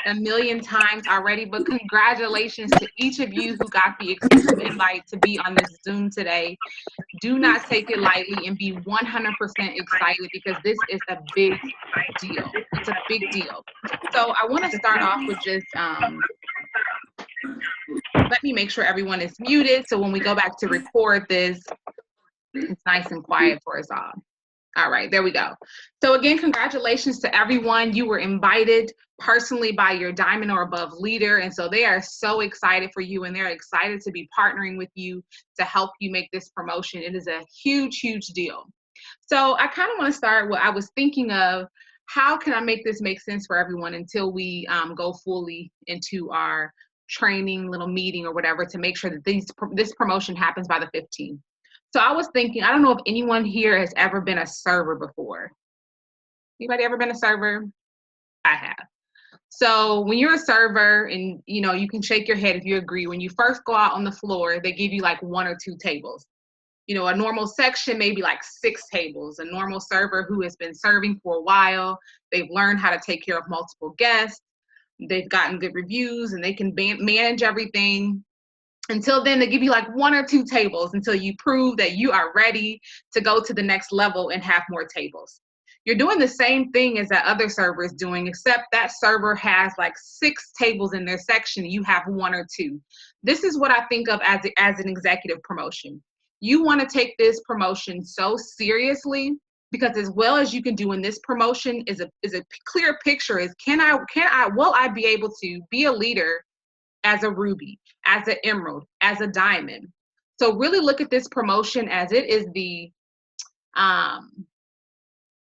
a million times already, but congratulations to each of you who got the exclusive invite to be on this Zoom today. Do not take it lightly and be 100% excited because this is a big deal. It's a big deal. So I want to start off with just, let me make sure everyone is muted. So when we go back to record this, it's nice and quiet for us all. All right, there we go. So again, congratulations to everyone. You were invited personally by your diamond or above leader. And so they are so excited for you and they're excited to be partnering with you to help you make this promotion. It is a huge, huge deal. So I kind of want to start what I was thinking of. How can I make this make sense for everyone until we go fully into our training little meeting or whatever to make sure that this promotion happens by the 15th. So I was thinking, I don't know if anyone here has ever been a server before. Anybody ever been a server? I have. So when you're a server and you can shake your head if you agree, when you first go out on the floor, they give you like 1 or 2 tables. A normal section, maybe like 6 tables. A normal server who has been serving for a while, they've learned how to take care of multiple guests. They've gotten good reviews and they can manage everything. Until then, they give you like 1 or 2 tables until you prove that you are ready to go to the next level and have more tables. You're doing the same thing as that other server is doing, except that server has like 6 tables in their section. You have 1 or 2. This is what I think of as an executive promotion. You want to take this promotion so seriously because as well as you can do in this promotion is a clear picture is will I be able to be a leader as a ruby, as an emerald, as a diamond. So really look at this promotion as it is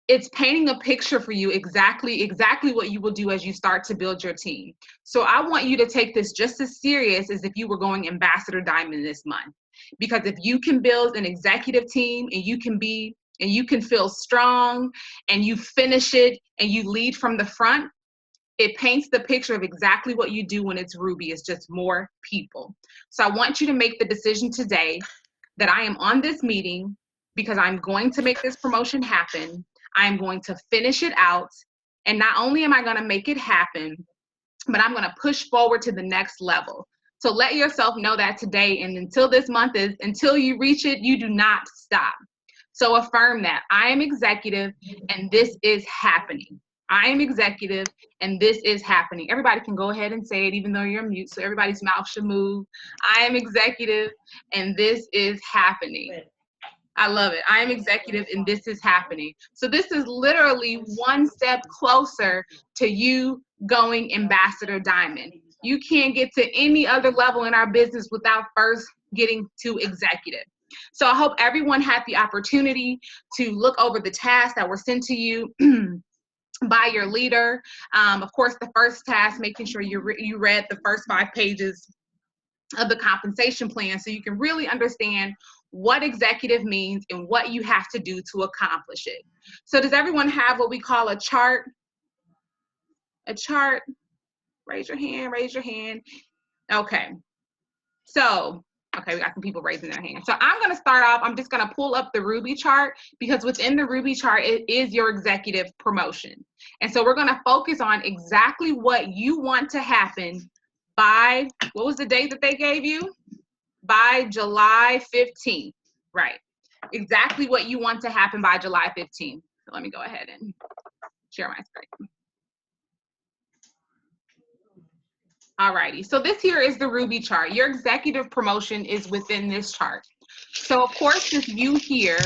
it's painting a picture for you exactly what you will do as you start to build your team. So I want you to take this just as serious as if you were going ambassador diamond this month. Because if you can build an executive team and you can feel strong and you finish it and you lead from the front, it paints the picture of exactly what you do when it's Ruby. It's just more people. So I want you to make the decision today that I am on this meeting because I'm going to make this promotion happen. I'm going to finish it out. And not only am I going to make it happen, but I'm going to push forward to the next level. So let yourself know that today. And until you reach it, you do not stop. So affirm that I am executive and this is happening. I am executive and this is happening. Everybody can go ahead and say it even though you're mute, so everybody's mouth should move. I am executive and this is happening. I love it. I am executive and this is happening. So this is literally one step closer to you going ambassador diamond. You can't get to any other level in our business without first getting to executive. So I hope everyone had the opportunity to look over the tasks that were sent to you by your leader. Of course, the first task, making sure you read the first 5 pages of the compensation plan so you can really understand what executive means and what you have to do to accomplish it. So does everyone have what we call a chart? A chart? Raise your hand. Okay. So, okay, we got some people raising their hands. So I'm going to start off. I'm just going to pull up the Ruby chart because within the Ruby chart, it is your executive promotion. And so we're going to focus on exactly what you want to happen by, what was the date that they gave you? By July 15th, right? Exactly what you want to happen by July 15th. So let me go ahead and share my screen. Alrighty, so this here is the Ruby chart. Your executive promotion is within this chart. So of course, this you here,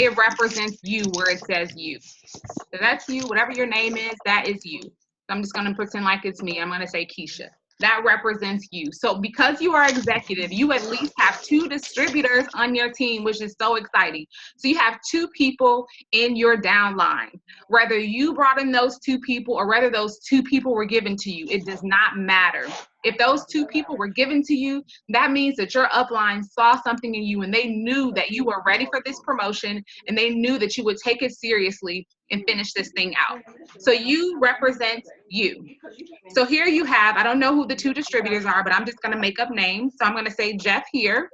it represents you where it says you. So that's you, whatever your name is, that is you. So I'm just gonna pretend like it's me. I'm gonna say Keisha. That represents you. So because you are executive, you at least have 2 distributors on your team, which is so exciting. So you have 2 people in your downline. Whether you brought in those 2 people or whether those 2 people were given to you, it does not matter. If those 2 people were given to you, that means that your upline saw something in you and they knew that you were ready for this promotion and they knew that you would take it seriously and finish this thing out. So you represent you. So here you have, I don't know who the 2 distributors are, but I'm just gonna make up names. So I'm gonna say Jeff here,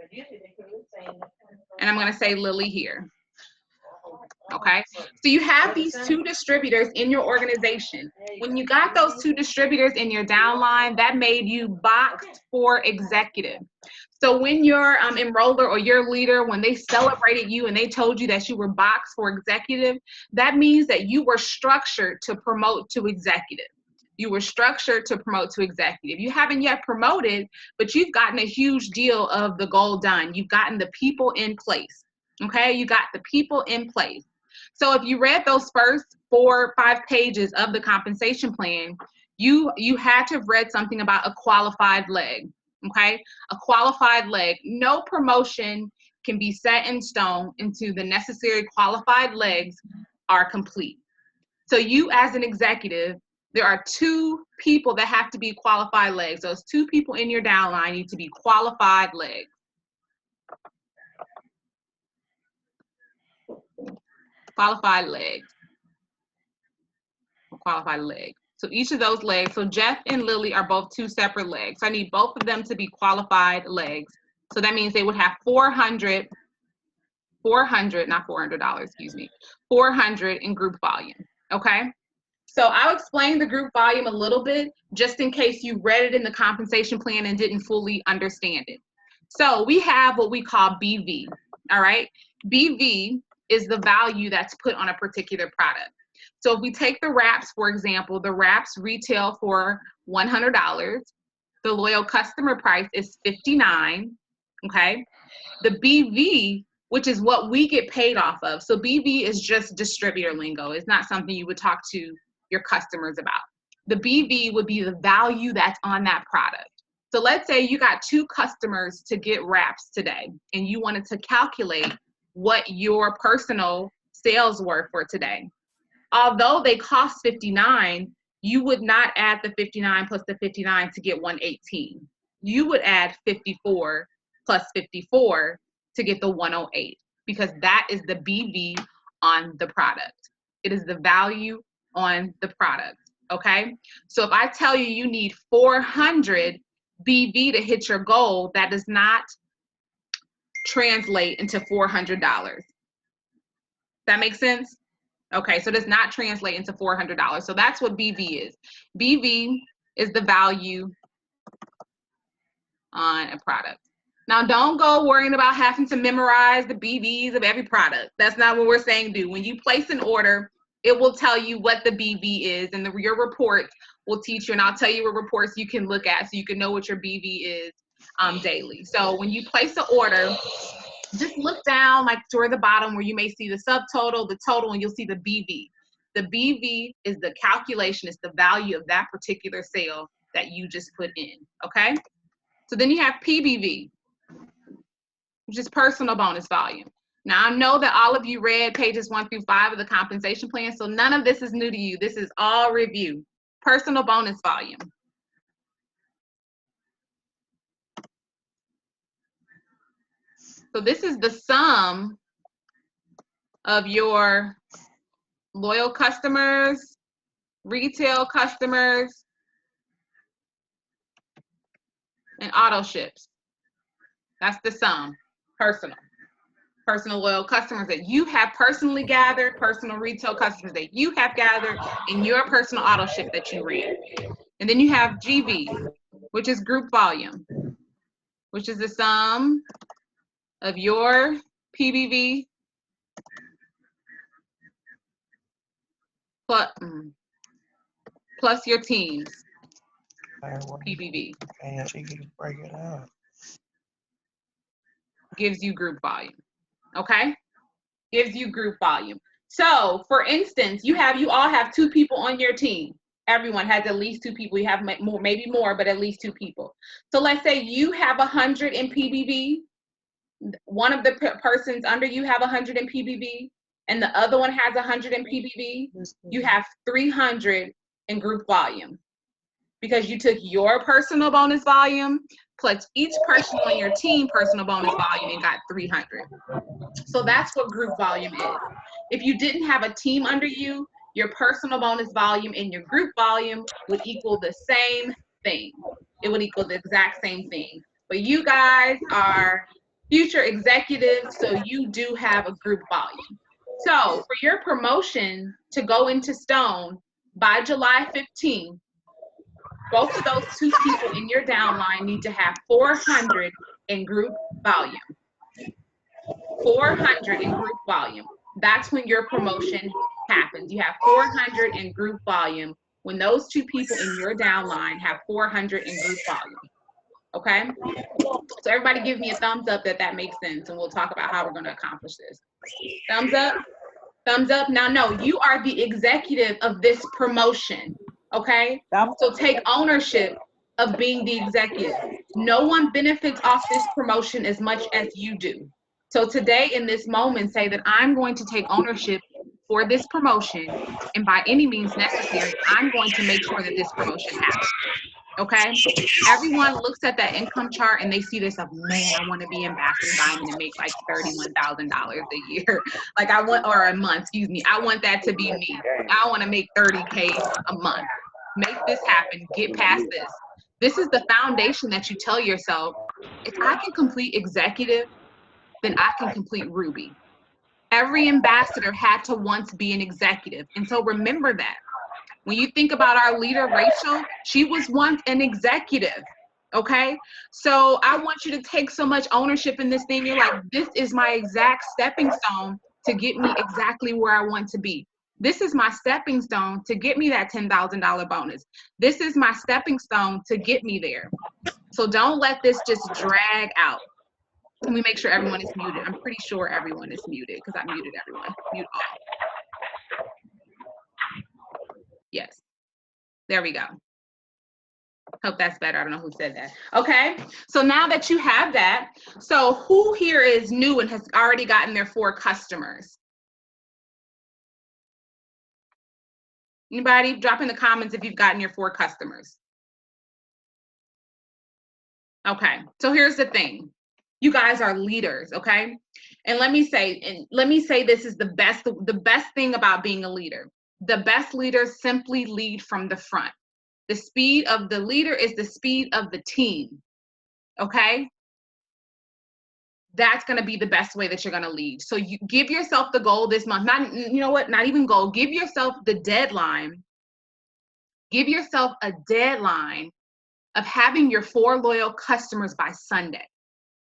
and I'm gonna say Lily here. Okay, so you have these 2 distributors in your organization. When you got those 2 distributors in your downline, that made you boxed for executive. So when your enroller or your leader, when they celebrated you and they told you that you were boxed for executive, that means that you were structured to promote to executive. You were structured to promote to executive. You haven't yet promoted, but you've gotten a huge deal of the goal done. You've gotten the people in place. Okay, you got the people in place. So if you read those first 4 or 5 pages of the compensation plan, you had to have read something about a qualified leg. Okay, a qualified leg. No promotion can be set in stone until the necessary qualified legs are complete. So you as an executive, there are 2 people that have to be qualified legs. Those 2 people in your downline need to be qualified legs. Qualified legs. Qualified leg. So each of those legs, so Jeff and Lily are both 2 separate legs. So I need both of them to be qualified legs. So that means they would have $400, not $400, excuse me, 400 in group volume, okay? So I'll explain the group volume a little bit, just in case you read it in the compensation plan and didn't fully understand it. So we have what we call BV, all right? BV is the value that's put on a particular product. So if we take the wraps, for example, the wraps retail for $100. The loyal customer price is $59, okay? The BV, which is what we get paid off of. So BV is just distributor lingo. It's not something you would talk to your customers about. The BV would be the value that's on that product. So let's say you got 2 customers to get wraps today, and you wanted to calculate what your personal sales were for today. Although they cost $59, you would not add the 59 plus the 59 to get 118. You would add 54 plus 54 to get the 108, because that is the BV on the product. It is the value on the product, okay? So if I tell you you need 400 BV to hit your goal, that does not translate into $400. That makes sense? Okay, so it does not translate into $400. So that's what BV is. BV is the value on a product. Now, don't go worrying about having to memorize the BVs of every product. That's not what we're saying do. When you place an order, it will tell you what the BV is, and your report will teach you, and I'll tell you what reports you can look at so you can know what your BV is daily. So when you place an order, just look down like toward the bottom where you may see the subtotal, the total, and you'll see the BV. The BV is the calculation, it's the value of that particular sale that you just put in, okay? So then you have PBV, which is personal bonus volume. Now I know that all of you read pages 1 through 5 of the compensation plan, so none of this is new to you. This is all review. Personal bonus volume. So this is the sum of your loyal customers, retail customers, and auto ships. That's the sum, personal. Personal loyal customers that you have personally gathered, personal retail customers that you have gathered, and your personal auto ship that you ran. And then you have GV, which is group volume, which is the sum of your PBV plus your team's PBV. Break it out. Gives you group volume, okay? Gives you group volume. So for instance, you all have 2 people on your team. Everyone has at least 2 people. You have more, maybe more, but at least 2 people. So let's say you have 100 in PBV. One of the persons under you have 100 in PBV, and the other one has 100 in PBV. You have 300 in group volume, because you took your personal bonus volume plus each person on your team personal bonus volume and got 300. So that's what group volume is. If you didn't have a team under you, your personal bonus volume and your group volume would equal the same thing. It would equal the exact same thing. But you guys are future executives, so you do have a group volume. So for your promotion to go into stone by July 15th, both of those two people in your downline need to have 400 in group volume. 400 in group volume. That's when your promotion happens. You have 400 in group volume when those two people in your downline have 400 in group volume. Okay? So everybody give me a thumbs up that makes sense, and we'll talk about how we're going to accomplish this. Thumbs up? Thumbs up. Now, no, you are the executive of this promotion. Okay? So take ownership of being the executive. No one benefits off this promotion as much as you do. So today in this moment, say that I'm going to take ownership for this promotion, and by any means necessary, I'm going to make sure that this promotion happens. Okay? Everyone looks at that income chart and they see this of, man, I want to be Ambassador Diamond and make like $31,000 a year. Like I want, or a month, excuse me. I want that to be me. I want to make 30K a month. Make this happen. Get past this. This is the foundation that you tell yourself, if I can complete executive, then I can complete Ruby. Every ambassador had to once be an executive. And so remember that. When you think about our leader, Rachel, she was once an executive, okay? So I want you to take so much ownership in this thing. You're like, this is my exact stepping stone to get me exactly where I want to be. This is my stepping stone to get me that $10,000 bonus. This is my stepping stone to get me there. So don't let this just drag out. Let me make sure everyone is muted. I'm pretty sure everyone is muted because I muted everyone. Mute all. Yes. There we go. Hope that's better. I don't know who said that. Okay. So now that you have that, so who here is new and has already gotten their 4 customers? Anybody? Drop in the comments if you've gotten your 4 customers. Okay. So here's the thing. You guys are leaders, okay? And let me say this is the best thing about being a leader. The best leaders simply lead from the front. The speed of the leader is the speed of the team, okay? That's gonna be the best way that you're gonna lead. So you give yourself the goal this month, not even goal, give yourself the deadline. Give yourself a deadline of having your 4 loyal customers by Sunday.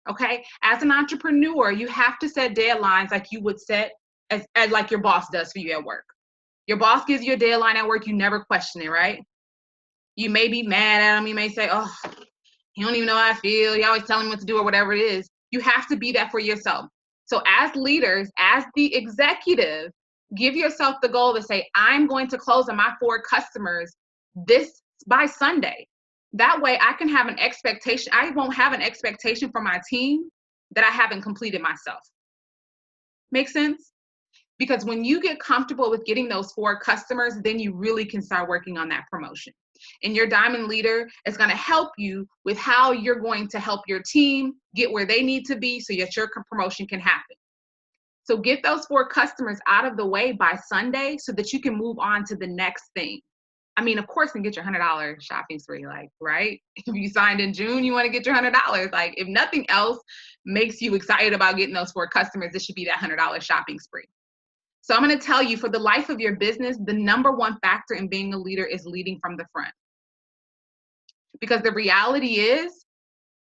Okay, as an entrepreneur, you have to set deadlines like you would set as like your boss does for you at work. Your boss gives you a deadline at work, you never question it, right? You may be mad at him, you may say, oh, you don't even know how I feel, you always tell him what to do or whatever it is. You have to be that for yourself. So as leaders, as the executive, give yourself the goal to say, I'm going to close on my 4 customers this by Sunday. That way I can have an expectation. I won't have an expectation for my team that I haven't completed myself. Make sense? Because when you get comfortable with getting those 4 customers, then you really can start working on that promotion. And your diamond leader is going to help you with how you're going to help your team get where they need to be so that your promotion can happen. So get those 4 customers out of the way by Sunday so that you can move on to the next thing. I mean, of course, and get your $100 shopping spree, like, right? If you signed in June, you want to get your $100. Like, if nothing else makes you excited about getting those 4 customers, it should be that $100 shopping spree. So I'm going to tell you, for the life of your business, the #1 factor in being a leader is leading from the front. Because the reality is,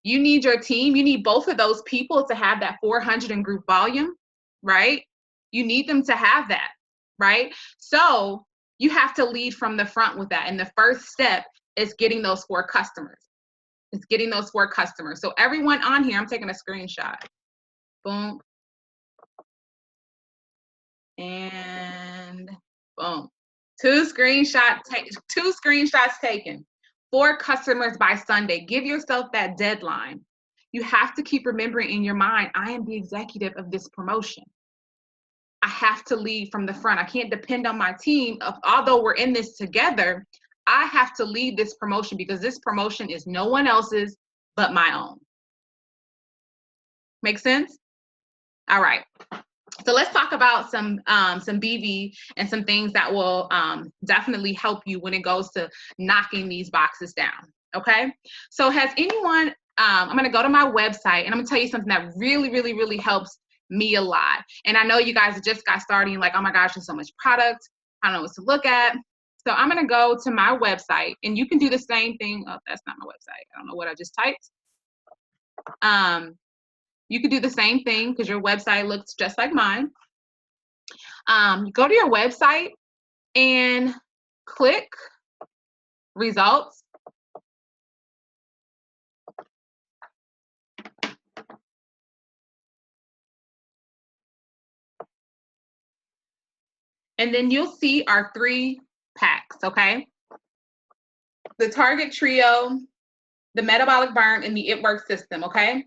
you need your team, you need both of those people to have that 400 in group volume, right? You need them to have that, right? So you have to lead from the front with that. And the first step is getting those 4 customers. It's getting those 4 customers. So everyone on here, I'm taking a screenshot. Boom. And boom. 2 screenshots taken. 4 customers by Sunday. Give yourself that deadline. You have to keep remembering in your mind, I am the executive of this promotion. I have to lead from the front. I can't depend on my team. Although we're in this together, I have to lead this promotion because this promotion is no one else's but my own. Make sense? All right. So let's talk about some BV and some things that will definitely help you when it goes to knocking these boxes down. Okay. So has anyone, I'm going to go to my website and I'm going to tell you something that really, really, really helps me a lot. And I know you guys just got started like, oh my gosh, there's so much product. I don't know what to look at. So I'm going to go to my website, and you can do the same thing. Oh, that's not my website. I don't know what I just typed. You could do the same thing because your website looks just like mine. Go to your website and click results. And then you'll see our 3 packs, okay? The Target Trio, the Metabolic Burn, and the It Works system, okay?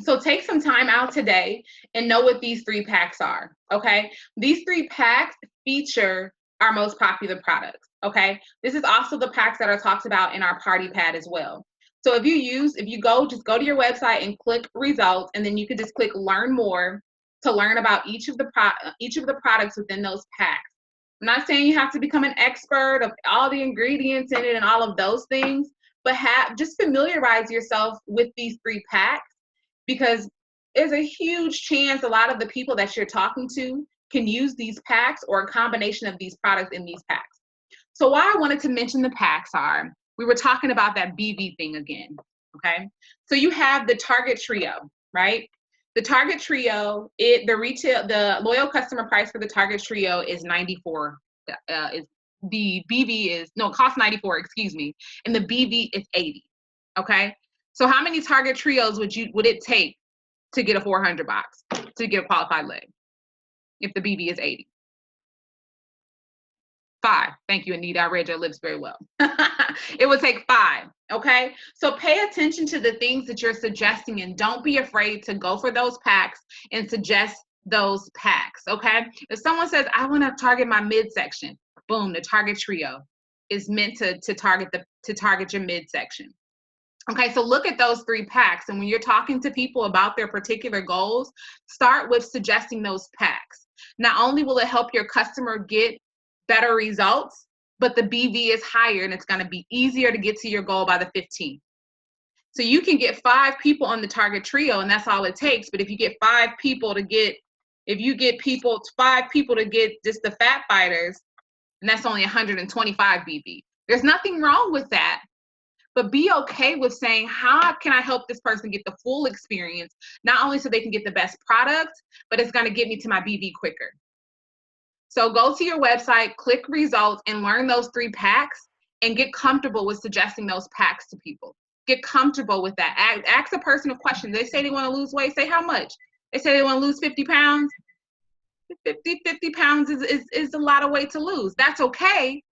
So take some time out today and know what these 3 packs are, okay? These 3 packs feature our most popular products, okay? This is also the packs that are talked about in our party pad as well. So if you go, just go to your website and click results, and then you can just click learn more to learn about each of the products within those packs. I'm not saying you have to become an expert of all the ingredients in it and all of those things, but just familiarize yourself with these 3 packs, because there's a huge chance a lot of the people that you're talking to can use these packs or a combination of these products in these packs. So why I wanted to mention the packs are, we were talking about that BV thing again, okay? So you have the Target Trio, right? The Target Trio, the loyal customer price for the Target Trio is $94. The BV is, no, it costs $94, excuse me, and the BV is $80, okay? So how many Target Trios would it take to get a 400 box, to get a qualified leg, if the BV is 80? 5. Thank you, Anita. I read your lips very well. It would take 5, okay? So pay attention to the things that you're suggesting, and don't be afraid to go for those packs and suggest those packs, okay? If someone says, I want to target my midsection, boom, the Target Trio is meant to target your midsection. Okay, so look at those 3 packs, and when you're talking to people about their particular goals, start with suggesting those packs. Not only will it help your customer get better results, but the BV is higher, and it's going to be easier to get to your goal by the 15th. So you can get 5 people on the Target Trio, and that's all it takes. But if you get 5 people to get, 5 people to get just the Fat Fighters, and that's only 125 BV. There's nothing wrong with that. But be okay with saying, how can I help this person get the full experience, not only so they can get the best product, but it's going to get me to my BV quicker. So go to your website, click results, and learn those 3 packs, and get comfortable with suggesting those packs to people. Get comfortable with that. Ask a person a question. They say they want to lose weight. Say how much. They say they want to lose 50 pounds. 50 pounds is a lot of weight to lose. That's okay.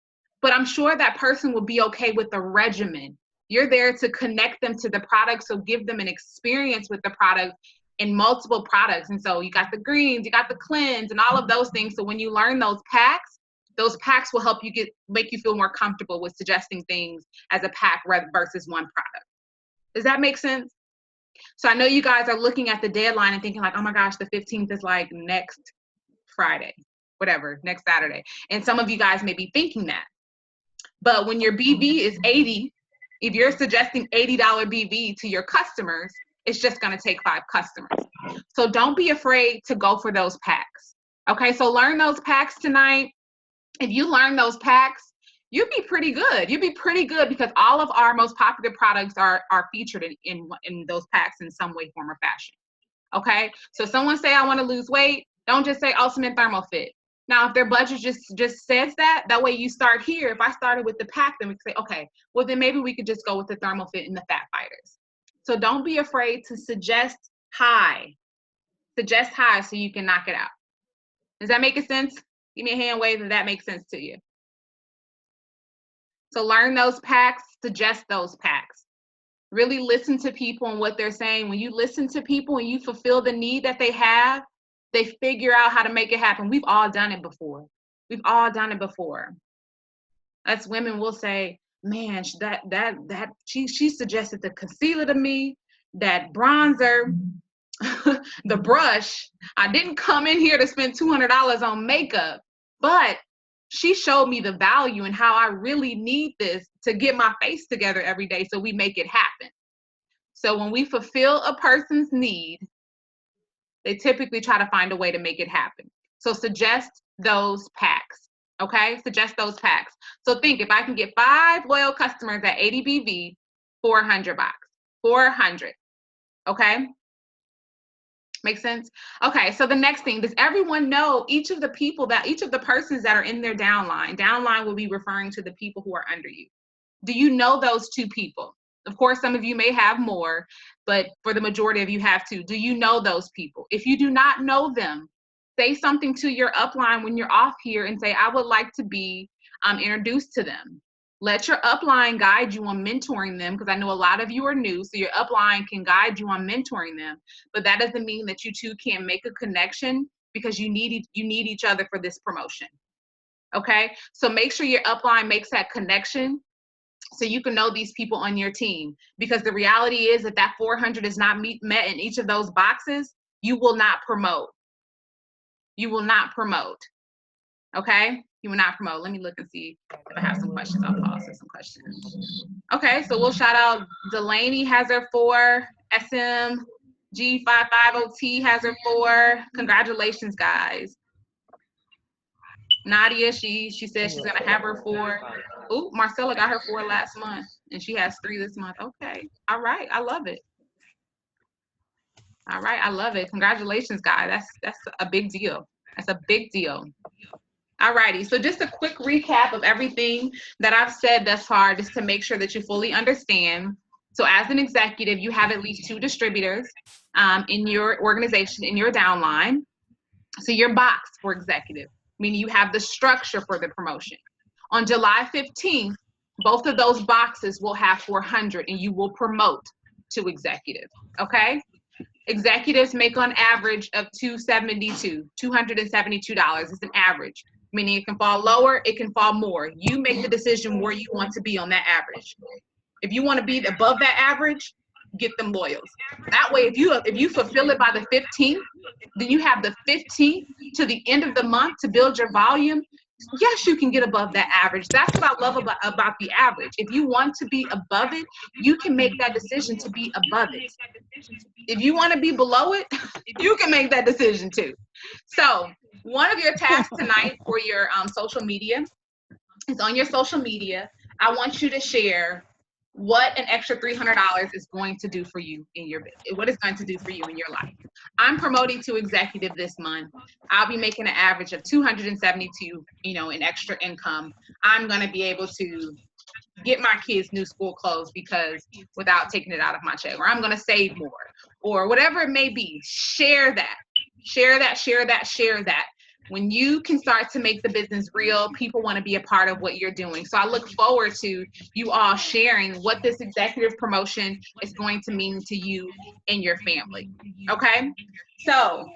But I'm sure that person will be okay with the regimen. You're there to connect them to the product, so give them an experience with the product in multiple products. And so you got the greens, you got the cleanse, and all of those things. So when you learn those packs will help you make you feel more comfortable with suggesting things as a pack versus one product. Does that make sense? So I know you guys are looking at the deadline and thinking like, oh my gosh, the 15th is like next Friday, whatever, next Saturday. And some of you guys may be thinking that. But when your BV is 80, if you're suggesting $80 BV to your customers, it's just going to take 5 customers. So don't be afraid to go for those packs. Okay, so learn those packs tonight. If you learn those packs, you'll be pretty good. You'll be pretty good because all of our most popular products are featured in those packs in some way, form, or fashion. Okay, so someone say, I want to lose weight. Don't just say Ultimate Thermal Fit. Now, if their budget just says that way you start here. If I started with the pack, then we could say, okay, well, then maybe we could just go with the Thermal Fit and the Fat Fighters. So don't be afraid to suggest high. Suggest high so you can knock it out. Does that make sense? Give me a hand wave if that makes sense to you. So learn those packs, suggest those packs. Really listen to people and what they're saying. When you listen to people and you fulfill the need that they have, they figure out how to make it happen. We've all done it before. We've all done it before. Us women will say, man, she suggested the concealer to me, that bronzer, the brush. I didn't come in here to spend $200 on makeup, but she showed me the value and how I really need this to get my face together every day, so we make it happen. So when we fulfill a person's need, They typically try to find a way to make it happen. So suggest those packs, okay? Suggest those packs. So think, if I can get 5 loyal customers at 80 BV, 400 bucks, 400, okay? Make sense? Okay, so the next thing, does everyone know each of the persons that are in their downline? Downline will be referring to the people who are under you. Do you know those 2 people? Of course, some of you may have more, but for the majority of you have 2. Do you know those people? If you do not know them, say something to your upline when you're off here and say, I would like to be introduced to them. Let your upline guide you on mentoring them, because I know a lot of you are new, so your upline can guide you on mentoring them. But that doesn't mean that you two can't make a connection, because you need each other for this promotion. Okay, so make sure your upline makes that connection so you can know these people on your team. Because the reality is that that 400 is not met in each of those boxes, you will not promote. You will not promote. Okay? You will not promote. Let me look and see if I have some questions. I'll pause for some questions. Okay, so we'll shout out Delaney has her 4. SMG550T has her 4. Congratulations, guys. Nadia, she said she's gonna have her 4. Ooh, Marcella got her 4 last month, and she has 3 this month. Okay, all right, I love it. All right, I love it. Congratulations, guys. That's a big deal. That's a big deal. All righty, so just a quick recap of everything that I've said thus far, just to make sure that you fully understand. So as an executive, you have at least 2 distributors in your organization, in your downline. So your box for executive, meaning you have the structure for the promotion. On July 15th, both of those boxes will have 400 and you will promote to executive, okay? Executives make on average of $272. It's an average, meaning it can fall lower, it can fall more. You make the decision where you want to be on that average. If you want to be above that average, get them loyals. That way, if you fulfill it by the 15th, then you have the 15th to the end of the month to build your volume. Yes, you can get above that average. That's what I love about the average. If you want to be above it, you can make that decision to be above it. If you want to be below it, you can make that decision too. So one of your tasks tonight for your social media is on your social media. I want you to share what an extra $300 is going to do for you in your business, what it's going to do for you in your life. I'm promoting to executive this month. I'll be making an average of $272, in extra income. I'm going to be able to get my kids new school clothes because without taking it out of my check, or I'm going to save more, or whatever it may be. Share that. Share that, share that, share that. When you can start to make the business real, people want to be a part of what you're doing. So I look forward to you all sharing what this executive promotion is going to mean to you and your family. Okay? So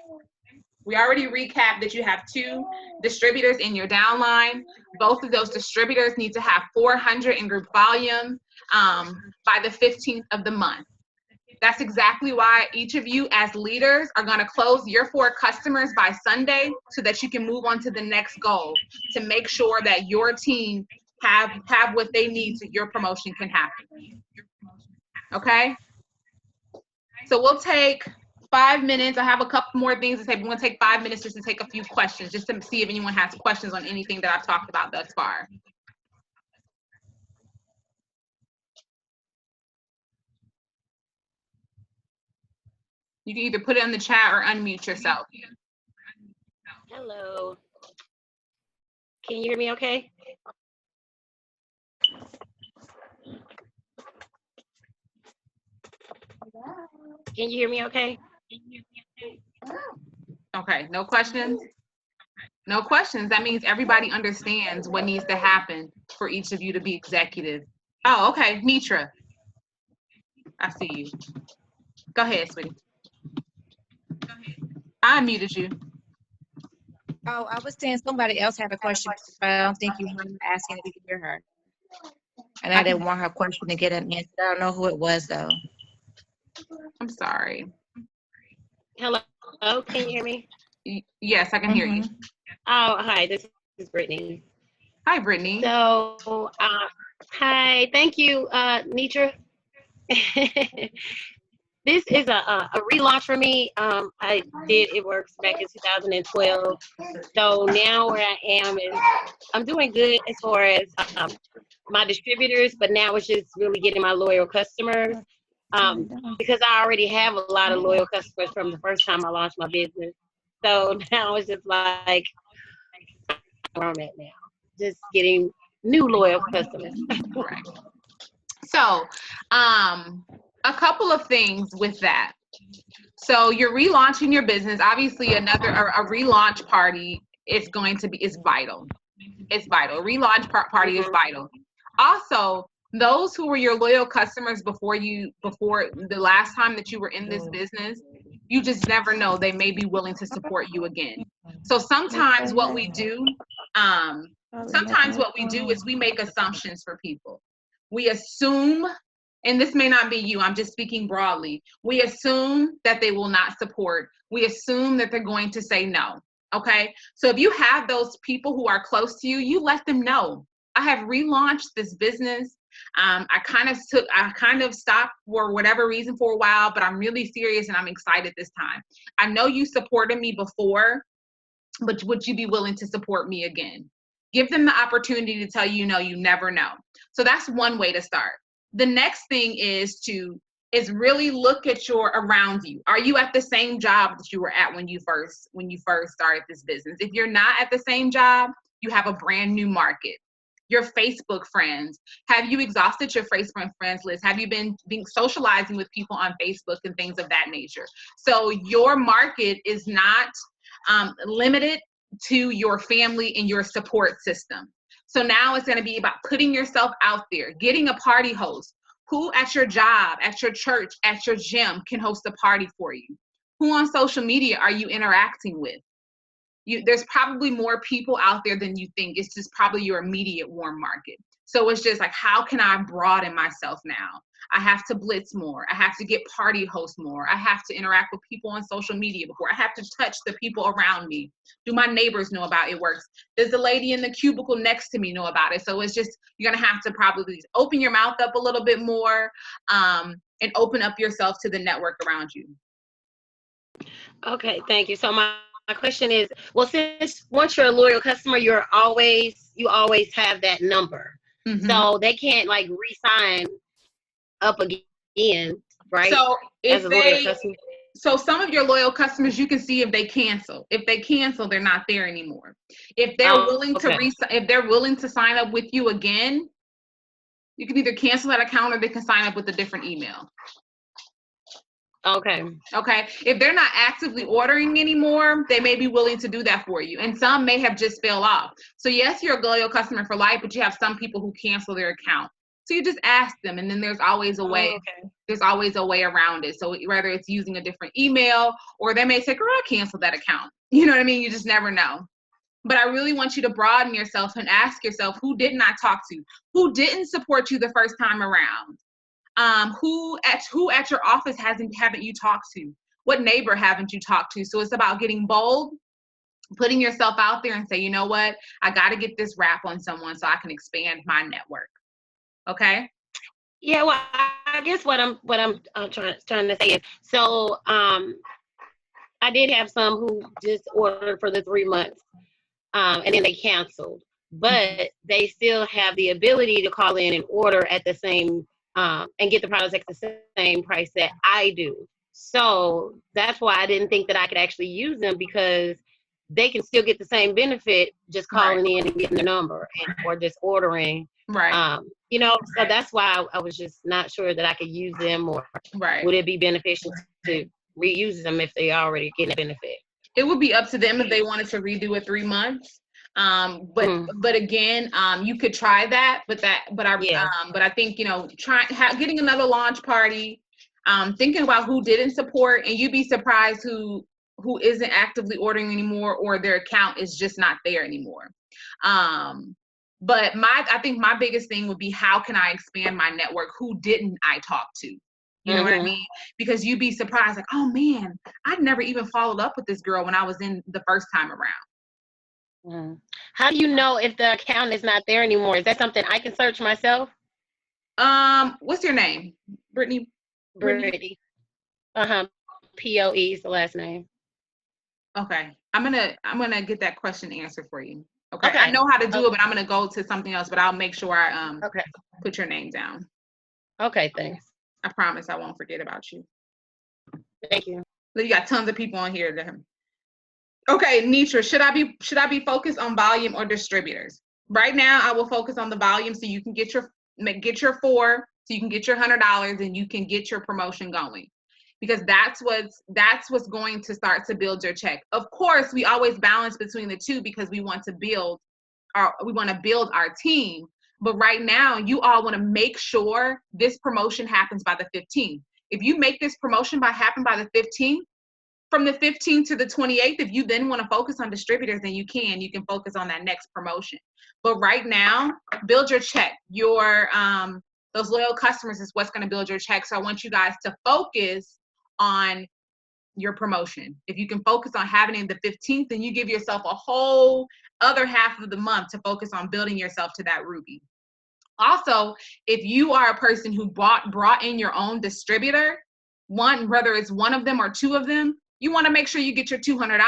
we already recapped that you have 2 distributors in your downline. Both of those distributors need to have 400 in group volume by the 15th of the month. That's exactly why each of you as leaders are going to close your 4 customers by Sunday so that you can move on to the next goal, to make sure that your team have what they need so your promotion can happen. Okay? So we'll take 5 minutes. I have a couple more things to say, but we're going to take 5 minutes just to take a few questions, just to see if anyone has questions on anything that I've talked about thus far. You can either put it in the chat or unmute yourself. Hello. Can you hear me okay? Can you hear me okay? Okay, no questions? No questions. That means everybody understands what needs to happen for each of you to be executive. Oh, okay, Mitra. I see you. Go ahead, sweetie. I unmuted you. Oh, I was saying somebody else had a question, but I don't think you heard her asking if you could hear her. And I didn't want her question to get an answer. I don't know who it was, though. I'm sorry. Hello, can you hear me? Yes, I can hear you. Oh, hi, this is Brittany. Hi, Brittany. So, hi, thank you, Nitra. This is a relaunch for me. I did It Works back in 2012. So now where I am is I'm doing good as far as my distributors, but now it's just really getting my loyal customers. Because I already have a lot of loyal customers from the first time I launched my business. So now it's just like where I'm at now, just getting new loyal customers. Right. So, a couple of things with that. So you're relaunching your business. Obviously, a relaunch party is vital. It's vital. A relaunch party is vital. Also, those who were your loyal customers before the last time that you were in this business, you just never know. They may be willing to support you again. So sometimes what we do is we make assumptions for people. We assume, and this may not be you, I'm just speaking broadly. We assume that they will not support. We assume that they're going to say no. Okay. So if you have those people who are close to you, you let them know. I have relaunched this business. I kind of stopped for whatever reason for a while, but I'm really serious and I'm excited this time. I know you supported me before, but would you be willing to support me again? Give them the opportunity to tell you no, you never know. So that's one way to start. The next thing is really look at your around you. Are you at the same job that you were at when you first started this business? If you're not at the same job, you have a brand new market. Your Facebook friends. Have you exhausted your Facebook friends list? Have you been socializing with people on Facebook and things of that nature? So your market is not limited to your family and your support system. So now it's going to be about putting yourself out there, getting a party host. Who at your job, at your church, at your gym can host a party for you? Who on social media are you interacting with? There's probably more people out there than you think. It's just probably your immediate warm market. So it's just like, how can I broaden myself now? I have to blitz more. I have to get party hosts more. I have to interact with people on social media before. I have to touch the people around me. Do my neighbors know about It Works? Does the lady in the cubicle next to me know about it? So it's just, you're going to have to probably open your mouth up a little bit more and open up yourself to the network around you. Okay, thank you. So my question is, well, since once you're a loyal customer, you always have that number. Mm-hmm. So they can't like re-sign up again, right? So some of your loyal customers, you can see if they cancel. If they cancel, they're not there anymore. If they're if they're willing to sign up with you again, you can either cancel that account or they can sign up with a different email. Okay. If they're not actively ordering anymore, they may be willing to do that for you. And some may have just fell off. So yes, you're a loyal customer for life, but you have some people who cancel their account. So you just ask them, and then there's always a way. Okay. There's always a way around it. So whether it's using a different email, or they may say, girl, I canceled that account. You know what I mean? You just never know. But I really want you to broaden yourself and ask yourself, who didn't I talk to? Who didn't support you the first time around? Who at your office haven't you talked to? What neighbor haven't you talked to? So it's about getting bold, putting yourself out there and say, you know what? I got to get this wrap on someone so I can expand my network. Okay. Yeah. Well, I guess what I'm trying to say is, so I did have some who just ordered for the 3 months, and then they canceled, but they still have the ability to call in and order at the same and get the products at the same price that I do. So that's why I didn't think that I could actually use them, because they can still get the same benefit just calling in and getting the number or just ordering. Right. So that's why I was just not sure that I could use them, or would it be beneficial to reuse them if they already getting a benefit? It would be up to them if they wanted to redo it 3 months. But again, you could try that, but I think, getting another launch party, thinking about who didn't support, and you'd be surprised who isn't actively ordering anymore, or their account is just not there anymore. But I think my biggest thing would be, how can I expand my network? Who didn't I talk to? You know what I mean? Because you'd be surprised, like, oh man, I'd never even followed up with this girl when I was in the first time around. How do you know if the account is not there anymore? Is that something I can search myself? What's your name? Brittany? Brittany. POE is the last name. Okay. I'm gonna get that question answered for you. Okay. Okay. I know how to do it, but I'm gonna go to something else, but I'll make sure I Okay. put your name down. Okay, thanks. I promise I won't forget about you. Thank you. You got tons of people on here. Okay, Nitra, should I be focused on volume or distributors? Right now, I will focus on the volume so you can get your 4, so you can get your $100 and you can get your promotion going. Because that's what's going to start to build your check. Of course, we always balance between the two because we want to build our team. But right now, you all want to make sure this promotion happens by the 15th. If you make this promotion happen by the 15th, from the 15th to the 28th, if you then want to focus on distributors, then you can focus on that next promotion. But right now, build your check. Those loyal customers is what's going to build your check. So I want you guys to focus on your promotion. If you can focus on having it the 15th, then you give yourself a whole other half of the month to focus on building yourself to that ruby. Also, if you are a person who brought in your own distributor, whether it's one of them or two of them, you want to make sure you get your $200.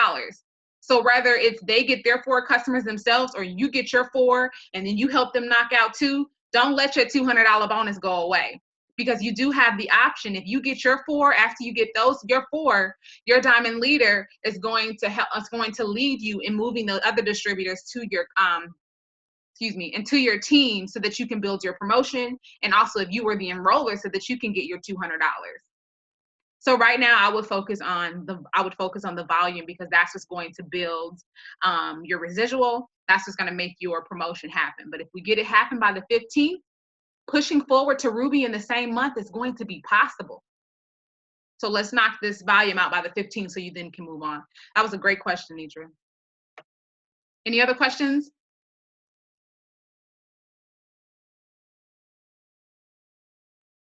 So whether it's they get their 4 customers themselves or you get your 4 and then you help them knock out 2, don't let your $200 bonus go away. Because you do have the option. If you get your 4, after you get your 4, your diamond leader is going to lead you in moving the other distributors to your into your team so that you can build your promotion. And also if you were the enroller so that you can get your $200. So right now I would focus on the volume because that's what's going to build your residual. That's what's going to make your promotion happen. But if we get it happen by the 15th, pushing forward to Ruby in the same month is going to be possible. So let's knock this volume out by the 15th so you then can move on. That was a great question, Nitra. Any other questions?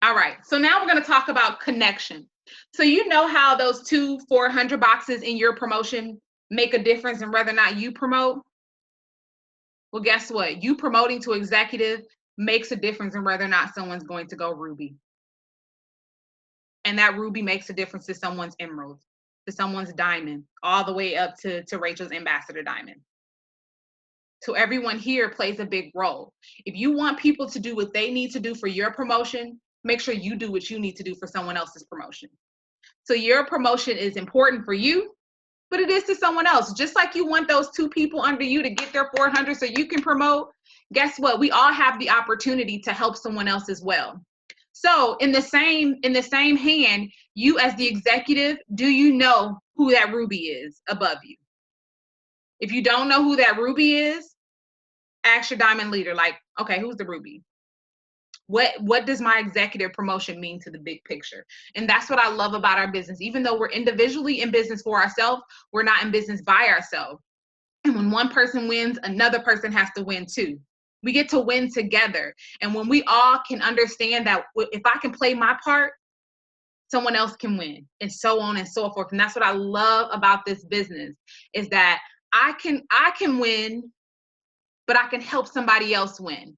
All right, so now we're going to talk about connection. So you know how those 2 400 boxes in your promotion make a difference in whether or not you promote? Well, guess what? You promoting to executive makes a difference in whether or not someone's going to go Ruby. And that Ruby makes a difference to someone's Emerald, to someone's Diamond, all the way up to Rachel's Ambassador Diamond. So everyone here plays a big role. If you want people to do what they need to do for your promotion, make sure you do what you need to do for someone else's promotion. So your promotion is important for you, but it is to someone else. Just like you want those 2 people under you to get their 400 so you can promote, guess what? We all have the opportunity to help someone else as well. So in the same hand, you as the executive, do you know who that Ruby is above you? If you don't know who that Ruby is, ask your diamond leader, like, okay, who's the Ruby? What does my executive promotion mean to the big picture? And that's what I love about our business. Even though we're individually in business for ourselves, we're not in business by ourselves. And when one person wins, another person has to win too. We get to win together. And when we all can understand that if I can play my part, someone else can win, and so on and so forth. And that's what I love about this business, is that I can win, but I can help somebody else win.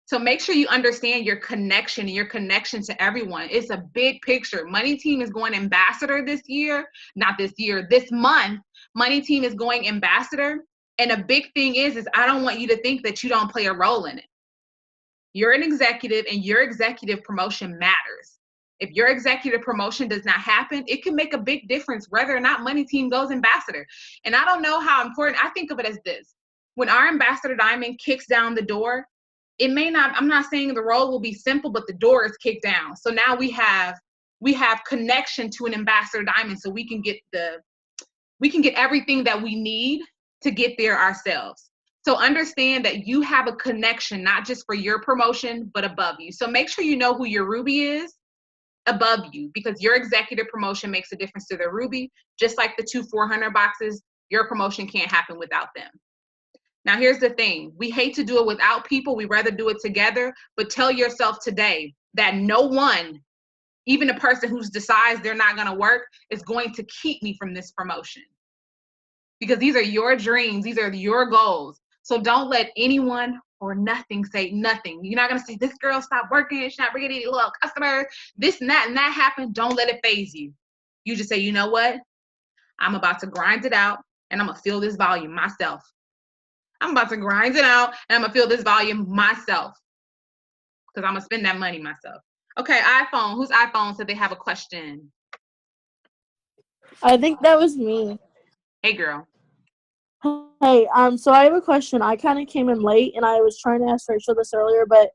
So make sure you understand your connection and your connection to everyone. It's a big picture. Money Team is going ambassador this month. Money Team is going ambassador. And a big thing is I don't want you to think that you don't play a role in it. You're an executive and your executive promotion matters. If your executive promotion does not happen, it can make a big difference whether or not Money Team goes ambassador. And I don't know how important, I think of it as this. When our Ambassador Diamond kicks down the door, I'm not saying the role will be simple, but the door is kicked down. So now we have connection to an Ambassador Diamond, so we can get everything that we need to get there ourselves. So understand that you have a connection, not just for your promotion, but above you. So make sure you know who your Ruby is above you, because your executive promotion makes a difference to their Ruby. Just like the 2 400 boxes, your promotion can't happen without them. Now, here's the thing. We hate to do it without people. We rather do it together. But tell yourself today that no one, even a person who decides they're not going to work, is going to keep me from this promotion. Because these are your dreams. These are your goals. So don't let anyone or nothing. Say nothing. You're not going to say, this girl stopped working. She's not bringing any loyal customers. This and that happened. Don't let it phase you. You just say, you know what? I'm about to grind it out and I'm going to feel this volume myself. I'm about to grind it out and I'm going to feel this volume myself because I'm going to spend that money myself. Okay, iPhone. Whose iPhone said they have a question? I think that was me. Hey, girl. Hey, so I have a question. I kind of came in late, and I was trying to ask Rachel this earlier, but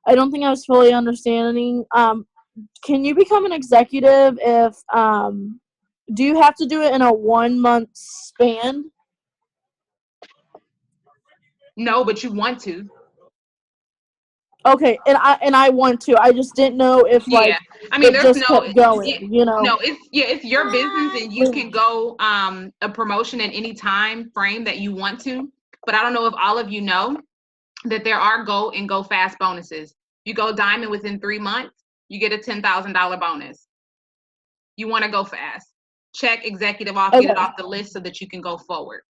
I don't think I was fully understanding. Can you become an executive if, do you have to do it in a 1 month span? No, but you want to. Okay, and I want to. I just didn't know if Yeah. I mean, it there's just no, kept going, no, it's your business and you can go a promotion at any time frame that you want to. But I don't know if all of you know that there are go and go fast bonuses. You go diamond within 3 months, you get a $10,000 bonus. You want to go fast. Check executive off, get it off the list so that you can go forward.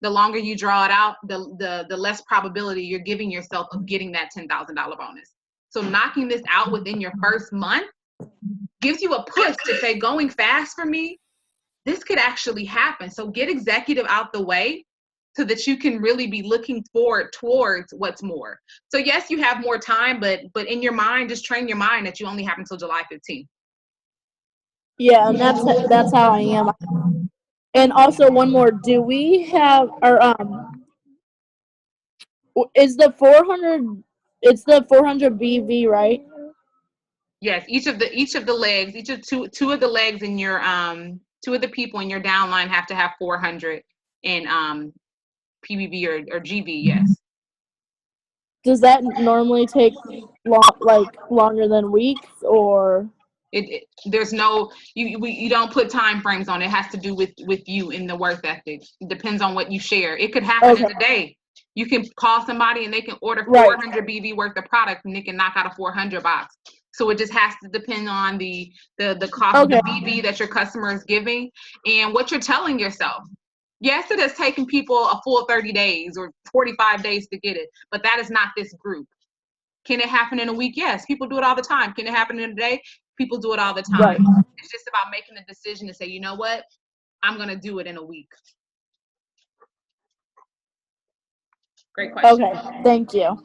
The longer you draw it out, the less probability you're giving yourself of getting that $10,000 bonus. So knocking this out within your first month gives you a push to say, going fast for me, this could actually happen. So get executive out the way so that you can really be looking forward towards what's more. So yes, you have more time, but in your mind, just train your mind that you only have until July 15th. Yeah, and that's how I am. And also one more, do we have, or is the 400, it's the 400 BV, right? Yes, each of the legs, two of the legs in your two of the people in your downline have to have 400 in PBV or GB. Yes. Does that normally take longer than weeks, or? There's no, you don't put time frames on it. It has to do with you in the work ethic. It depends on what you share. It could happen in a day. You can call somebody and they can order 400 BV worth of product and they can knock out a 400 box. So it just has to depend on the cost of the BV that your customer is giving and what you're telling yourself. Yes, it has taken people a full 30 days or 45 days to get it, but that is not this group. Can it happen in a week? Yes, people do it all the time. Can it happen in a day? People do it all the time. Right. It's just about making the decision to say, you know what? I'm going to do it in a week. Great question. Okay, thank you.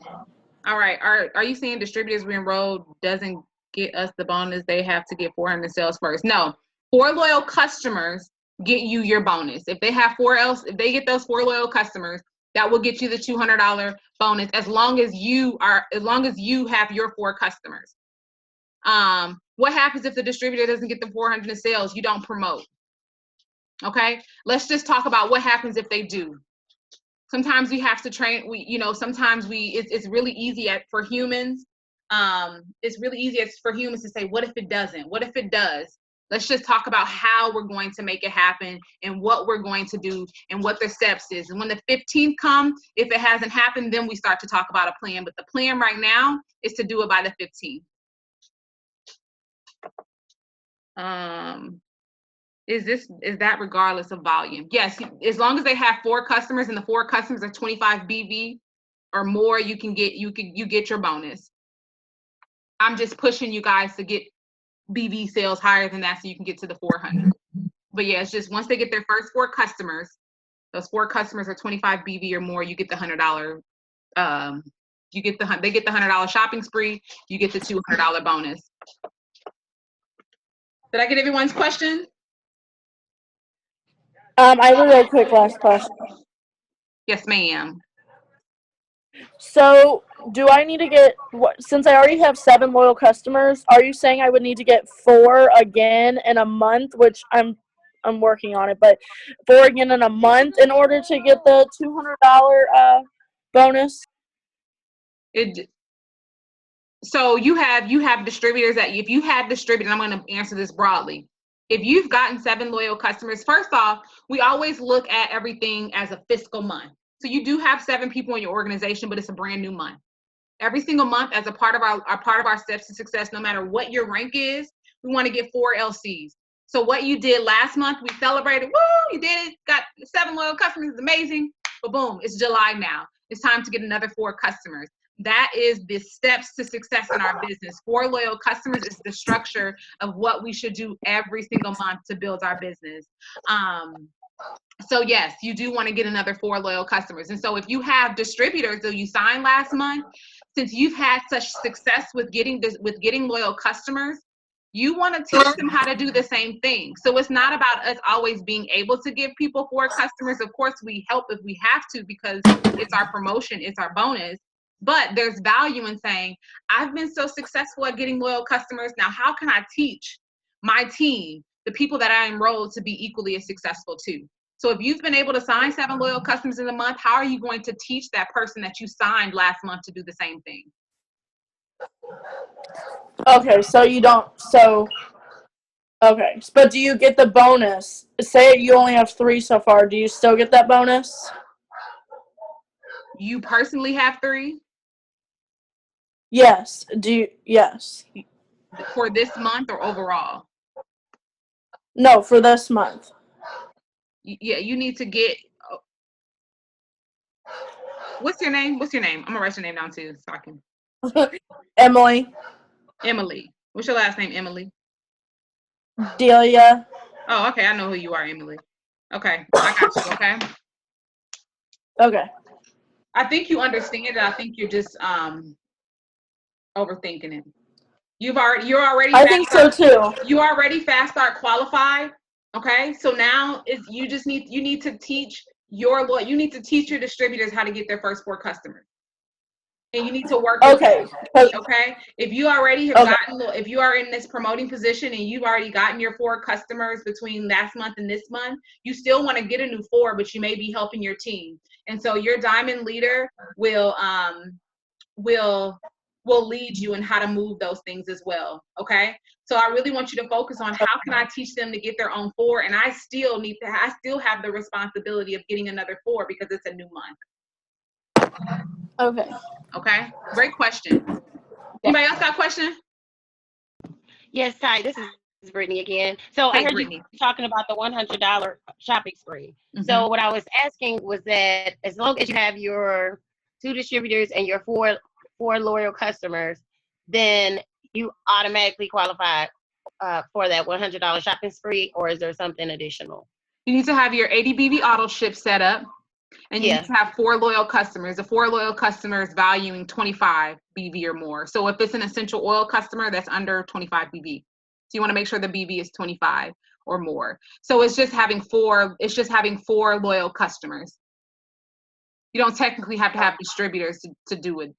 All right. Are you saying distributors we enrolled doesn't get us the bonus? They have to get 400 sales first. No. 4 loyal customers get you your bonus. If they have if they get those 4 loyal customers, that will get you the $200 bonus as long as you have your 4 customers. What happens if the distributor doesn't get the 400 in sales? You don't promote. Okay, let's just talk about what happens if they do. Sometimes we have to train. It's really easy for humans. It's really easy for humans to say, what if it doesn't? What if it does? Let's just talk about how we're going to make it happen and what we're going to do and what the steps is. And when the 15th comes, if it hasn't happened, then we start to talk about a plan. But the plan right now is to do it by the 15th. Is that regardless of volume? Yes, as long as they have 4 customers and the 4 customers are 25 BV or more, you get your bonus. I'm just pushing you guys to get BV sales higher than that so you can get to the 400. But yeah, it's just once they get their first 4 customers, those 4 customers are 25 BV or more, you get the $100. They get the $100 shopping spree. You get the $200 bonus. Did I get everyone's question? I have a real quick last question. Yes, ma'am. So, do I need to get, since I already have 7 loyal customers, are you saying I would need to get 4 again in a month, which I'm working on it, but 4 again in a month in order to get the $200 bonus? So you have distributors that if you have distributors, I'm going to answer this broadly. If you've gotten 7 loyal customers, first off, we always look at everything as a fiscal month. So you do have 7 people in your organization, but it's a brand new month. Every single month, as a part of our steps to success, no matter what your rank is, we want to get 4 LCs. So what you did last month, we celebrated. Woo! You did it. Got 7 loyal customers. It's amazing. But boom, it's July now. It's time to get another 4 customers. That is the steps to success in our business. 4 loyal customers is the structure of what we should do every single month to build our business. So yes, you do want to get another 4 loyal customers. And so if you have distributors that you signed last month, since you've had such success with getting loyal customers, you want to teach them how to do the same thing. So it's not about us always being able to give people 4 customers. Of course, we help if we have to because it's our promotion, it's our bonus. But there's value in saying, I've been so successful at getting loyal customers. Now, how can I teach my team, the people that I enrolled, to be equally as successful too? So if you've been able to sign 7 loyal customers in a month, how are you going to teach that person that you signed last month to do the same thing? Okay, so you don't, okay, but do you get the bonus? Say you only have 3 so far, do you still get that bonus? You personally have 3? Yes, yes. For this month or overall? No, for this month. Yeah, you need to get, what's your name? I'm gonna write your name down too, so I can. Emily. Emily. What's your last name, Emily? Delia. Oh, okay, I know who you are, Emily. Okay, I got you, okay? Okay. I think you understand it. I think you're just overthinking it. You're already I think so too. You already fast start qualified. Okay, so now you need to teach your distributors how to get their first 4 customers, and you need to work with them. Okay, if you already have if you are in this promoting position and you've already gotten your 4 customers between last month and this month, you still want to get a new 4, but you may be helping your team, and so your diamond leader will lead you in how to move those things as well. Okay, so I really want you to focus on how can I teach them to get their own 4, and I still have the responsibility of getting another 4 because it's a new month. Okay, great question. Anybody else got a question? Yes, Ty, this is Brittany again. So I heard Brittany. you talking about the $100 shopping spree. Mm-hmm. So what I was asking was that as long as you have your 2 distributors and your 4 loyal customers, then you automatically qualify for that $100 shopping spree, or is there something additional? You need to have your ADBB auto ship set up, and you need to have 4 loyal customers. The 4 loyal customers valuing 25 BV or more. So if it's an essential oil customer, that's under 25 BV. So you want to make sure the BV is 25 or more. So it's just having 4 loyal customers. You don't technically have to have distributors to do it.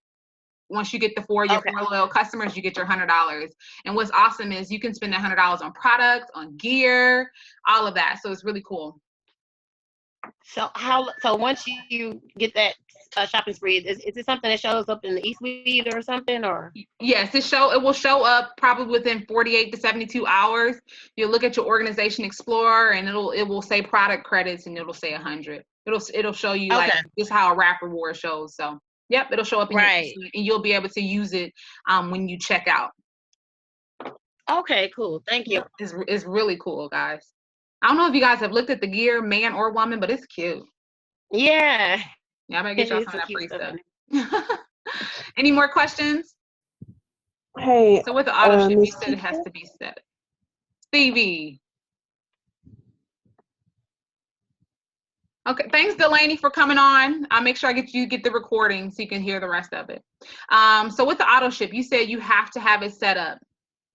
Once you get the 4 loyal customers, you get your $100. And what's awesome is you can spend $100 on products, on gear, all of that. So it's really cool. So once you get that shopping spree, is it something that shows up in the eSuite or something, or? Yes, it will show up probably within 48 to 72 hours. You'll look at your Organization Explorer, and it will say product credits, and it'll say 100. It'll show you like just how a wrap reward shows. So yep, it'll show up in your eSuite, and you'll be able to use it when you check out. Okay, cool. Thank you. It's really cool, guys. I don't know if you guys have looked at the gear, man or woman, but it's cute. Yeah. Yeah, I better get y'all some of that free stuff. Any more questions? Hey. So with the auto ship, you said it has to be set. Stevie. Okay, thanks Delaney for coming on. I'll make sure I get the recording so you can hear the rest of it. So with the auto ship, you said you have to have it set up,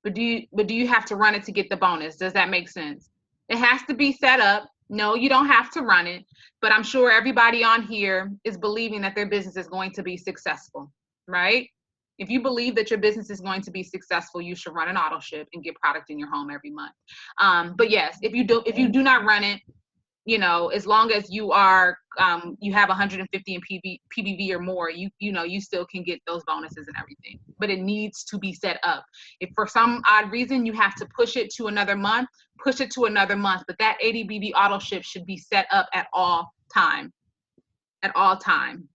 but do you have to run it to get the bonus? Does that make sense? It has to be set up. No, you don't have to run it, but I'm sure everybody on here is believing that their business is going to be successful, right? If you believe that your business is going to be successful, you should run an auto ship and get product in your home every month. But yes, if you do not run it, you know, as long as you are you have 150 in PBV or more, you still can get those bonuses and everything. But it needs to be set up. If for some odd reason you have to push it to another month, push it to another month. But that ADBB auto ship should be set up at all time. At all time.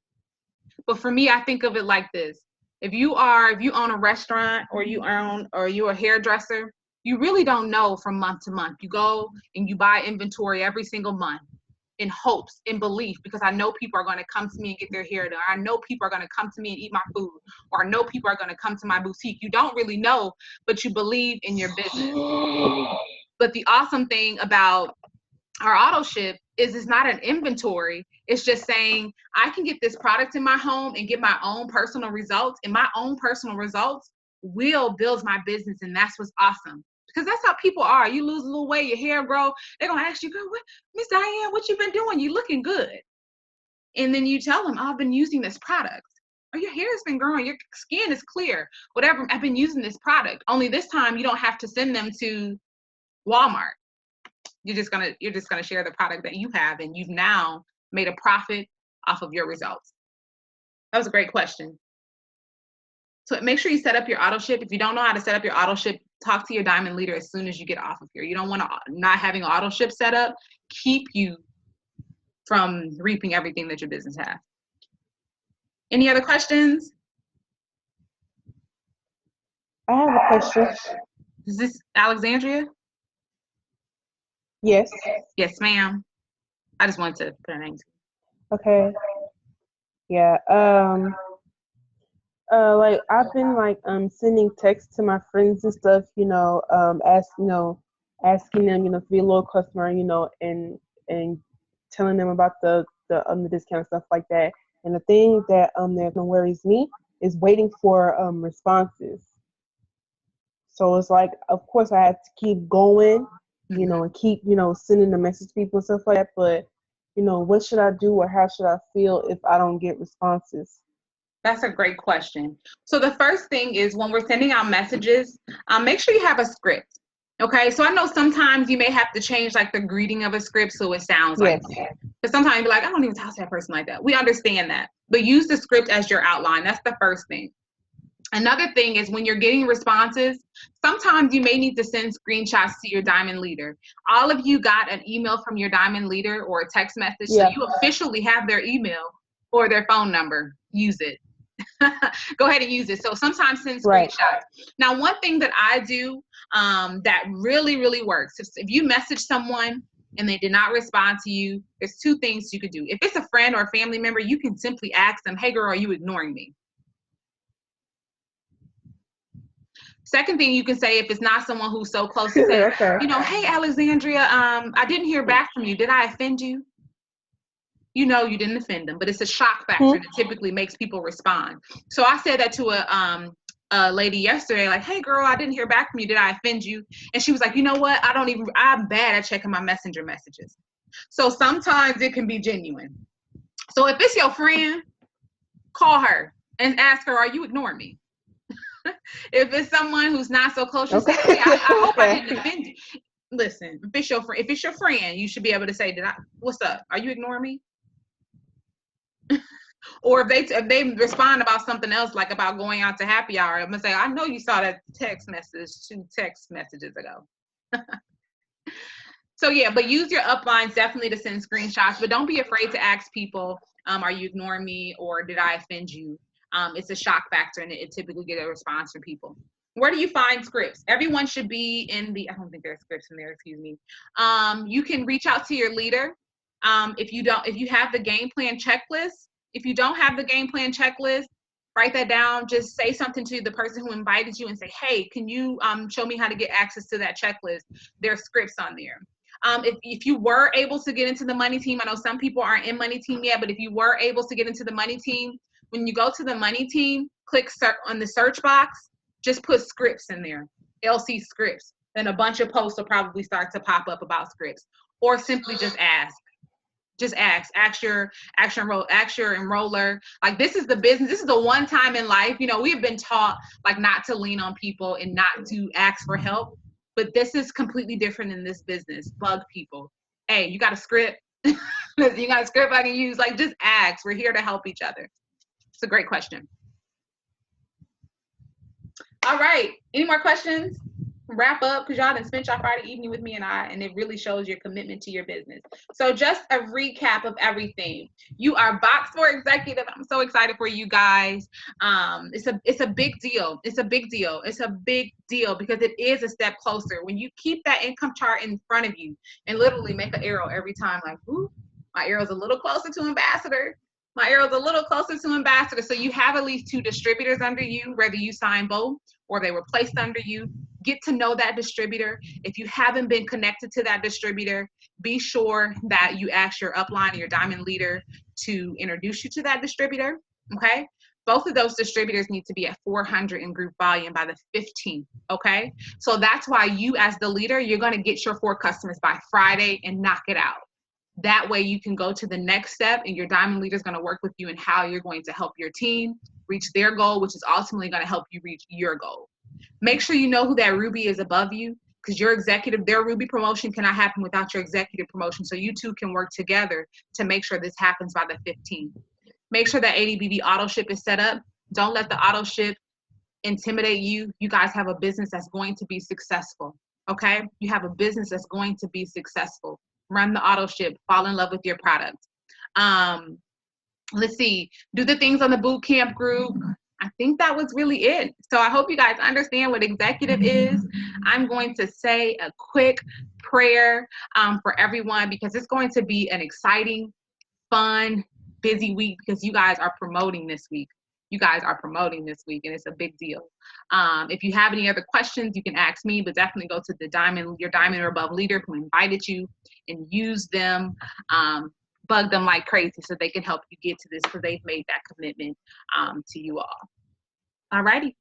But for me, I think of it like this: if you own a restaurant or you're a hairdresser, you really don't know from month to month. You go and you buy inventory every single month. in hopes, in belief, because I know people are going to come to me and get their hair done. I know people are going to come to me and eat my food, or I know people are going to come to my boutique. You don't really know, but you believe in your business. But the awesome thing about our auto ship is it's not an inventory. It's just saying I can get this product in my home and get my own personal results, and my own personal results will build my business. And that's what's awesome, because that's how people are. You lose a little weight, your hair grow, they're gonna ask you, girl, what, Miss Diane, what you been doing? You looking good. And then you tell them, oh, I've been using this product. Or your hair has been growing, your skin is clear, whatever, I've been using this product. Only this time you don't have to send them to Walmart. You're just gonna share the product that you have, and you've now made a profit off of your results. That was a great question. So make sure you set up your auto ship. If you don't know how to set up your auto ship, talk to your diamond leader as soon as you get off of here. You don't want to not having an auto ship set up keep you from reaping everything that your business has. Any other questions? I have a question. Is this Alexandria? Yes. Yes, ma'am. I just wanted to put her name. Okay. Yeah. Like I've been like sending texts to my friends and stuff, asking them, to be a loyal customer, and telling them about the discount and stuff like that. And the thing that worries me is waiting for responses. So it's like, of course, I have to keep going, and keep, sending the message to people and stuff like that. But, what should I do, or how should I feel if I don't get responses? That's a great question. So the first thing is, when we're sending out messages, make sure you have a script. Okay, so I know sometimes you may have to change like the greeting of a script so it sounds like that. But sometimes you'll be like, I don't even talk to that person like that. We understand that. But use the script as your outline. That's the first thing. Another thing is, when you're getting responses, sometimes you may need to send screenshots to your diamond leader. All of you got an email from your diamond leader or a text message, so you officially have their email or their phone number. Use it. Go ahead and use it. So sometimes send screenshots. Right. Now, one thing that I do that really, really works, if you message someone and they did not respond to you, there's two things you could do. If it's a friend or a family member, you can simply ask them, hey girl, are you ignoring me? Second thing you can say, if it's not someone who's so close, to say, hey Alexandria, I didn't hear back from you. Did I offend you? You didn't offend them, but it's a shock factor that typically makes people respond. So I said that to a lady yesterday, like, hey girl, I didn't hear back from you. Did I offend you? And she was like, you know what? I'm bad at checking my messenger messages. So sometimes it can be genuine. So if it's your friend, call her and ask her, are you ignoring me? If it's someone who's not so close, you say, hey, I hope I didn't offend you. Listen, if it's your friend, you should be able to say, what's up? Are you ignoring me? Or if they respond about something else, like about going out to happy hour, I'm gonna say, I know you saw that text message 2 text messages ago. So yeah, but use your uplines definitely to send screenshots, but don't be afraid to ask people, are you ignoring me, or did I offend you? It's a shock factor, and it typically get a response from people. Where do you find scripts? Everyone should be in I don't think there are scripts in there, excuse me. You can reach out to your leader. If you have the game plan checklist, if you don't have the game plan checklist, write that down. Just say something to the person who invited you and say, hey, can you show me how to get access to that checklist? There are scripts on there. If you were able to get into the money team, I know some people aren't in money team yet, but if you were able to get into the money team, when you go to the money team, click on the search box, just put scripts in there, LC scripts. Then a bunch of posts will probably start to pop up about scripts. Or simply just ask. Just ask your enroller. Like, this is the business. This is the one time in life, we've been taught like not to lean on people and not to ask for help. But this is completely different in this business. Bug people. Hey, you got a script? You got a script I can use? Like, just ask. We're here to help each other. It's a great question. All right. Any more questions? Wrap up, because y'all done spent y'all Friday evening with me and it really shows your commitment to your business. So just a recap of everything. You are Box 4 executive. I'm so excited for you guys. It's a big deal. It's a big deal. It's a big deal because it is a step closer. When you keep that income chart in front of you and literally make an arrow every time, like, ooh, My arrow's a little closer to ambassador. My arrow's a little closer to ambassador. So you have at least 2 distributors under you, whether you sign both or they were placed under you. Get to know that distributor. If you haven't been connected to that distributor, be sure that you ask your upline and your diamond leader to introduce you to that distributor, okay? Both of those distributors need to be at 400 in group volume by the 15th, okay? So that's why you as the leader, you're gonna get your 4 customers by Friday and knock it out. That way you can go to the next step and your diamond leader is going to work with you and how you're going to help your team reach their goal, which is ultimately going to help you reach your goal. Make sure you know who that Ruby is above you, because your executive, their Ruby promotion cannot happen without your executive promotion. So you two can work together to make sure this happens by the 15th. Make sure that ADBB auto ship is set up. Don't let the auto ship intimidate you. You guys have a business that's going to be successful, okay? You have a business that's going to be successful. Run the auto ship, fall in love with your product. Let's see, do the things on the boot camp group. I think that was really it. So I hope you guys understand what executive is. I'm going to say a quick prayer for everyone, because it's going to be an exciting, fun, busy week, because you guys are promoting this week. You guys are promoting this week, and it's a big deal. If you have any other questions, you can ask me, but definitely go to your diamond or above leader who invited you and use them. Bug them like crazy so they can help you get to this, because they've made that commitment to you all. All righty.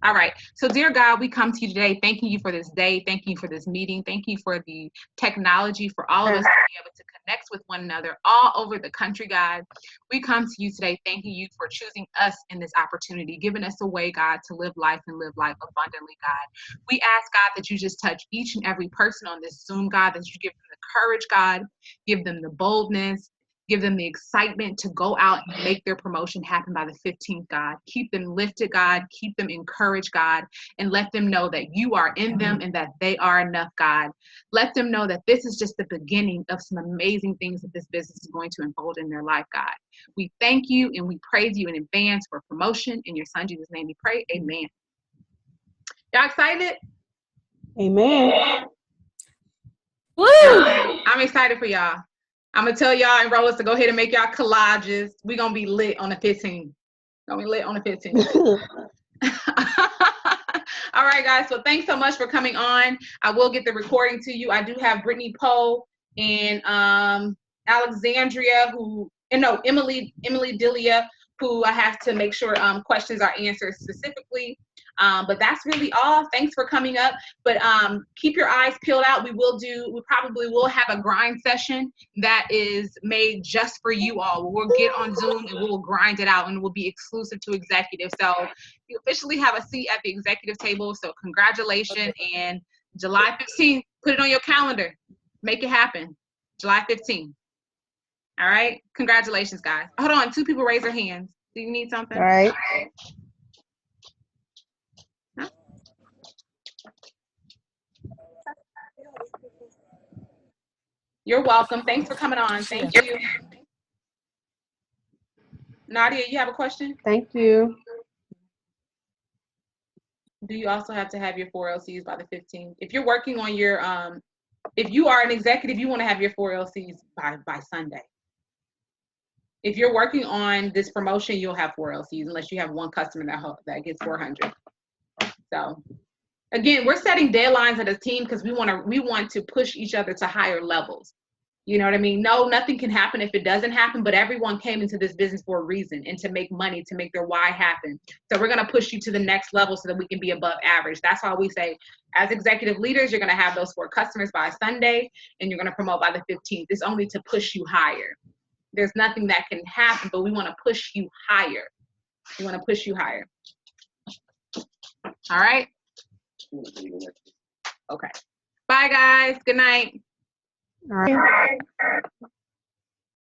All right. So dear God, we come to you today thanking you for this day. Thanking you for this meeting. Thank you for the technology for all of us to be able to connect with one another all over the country, God. We come to you today thanking you for choosing us in this opportunity, giving us a way, God, to live life and live life abundantly, God. We ask, God, that you just touch each and every person on this Zoom, God, that you give them the courage, God, give them the boldness, give them the excitement to go out and make their promotion happen by the 15th, God. Keep them lifted, God. Keep them encouraged, God. And let them know that you are in them and that they are enough, God. Let them know that this is just the beginning of some amazing things that this business is going to unfold in their life, God. We thank you and we praise you in advance for promotion. In your son Jesus' name we pray. Amen. Y'all excited? Amen. Woo! I'm excited for y'all. I'm gonna tell y'all and Rose to go ahead and make y'all collages. We're gonna be lit on the 15th. Gonna be lit on the 15th. All right, guys. So thanks so much for coming on. I will get the recording to you. I do have Brittany Poe and Alexandria, Emily Delia, who I have to make sure questions are answered specifically. But that's really all. Thanks for coming up. But keep your eyes peeled out. We probably will have a grind session that is made just for you all. We'll get on Zoom and we'll grind it out, and it will be exclusive to executives. So you officially have a seat at the executive table. So congratulations. And July 15th, put it on your calendar. Make it happen. July 15th. All right. Congratulations, guys. Hold on. 2 people raise their hands. Do you need something? All right. You're welcome. Thanks for coming on. Thank you. Nadia, you have a question? Thank you. Do you also have to have your 4 LCs by the 15th? If you're working on your, if you are an executive, you want to have your 4 LCs by Sunday. If you're working on this promotion, you'll have 4 LCs unless you have one customer that gets 400. So again, we're setting deadlines as a team because we want to push each other to higher levels. You know what I mean? No, nothing can happen if it doesn't happen, but everyone came into this business for a reason and to make money, to make their why happen. So we're going to push you to the next level so that we can be above average. That's why we say, as executive leaders, you're going to have those 4 customers by Sunday and you're going to promote by the 15th. It's only to push you higher. There's nothing that can happen, but we want to push you higher. We want to push you higher. All right? Okay. Bye, guys. Good night. All right.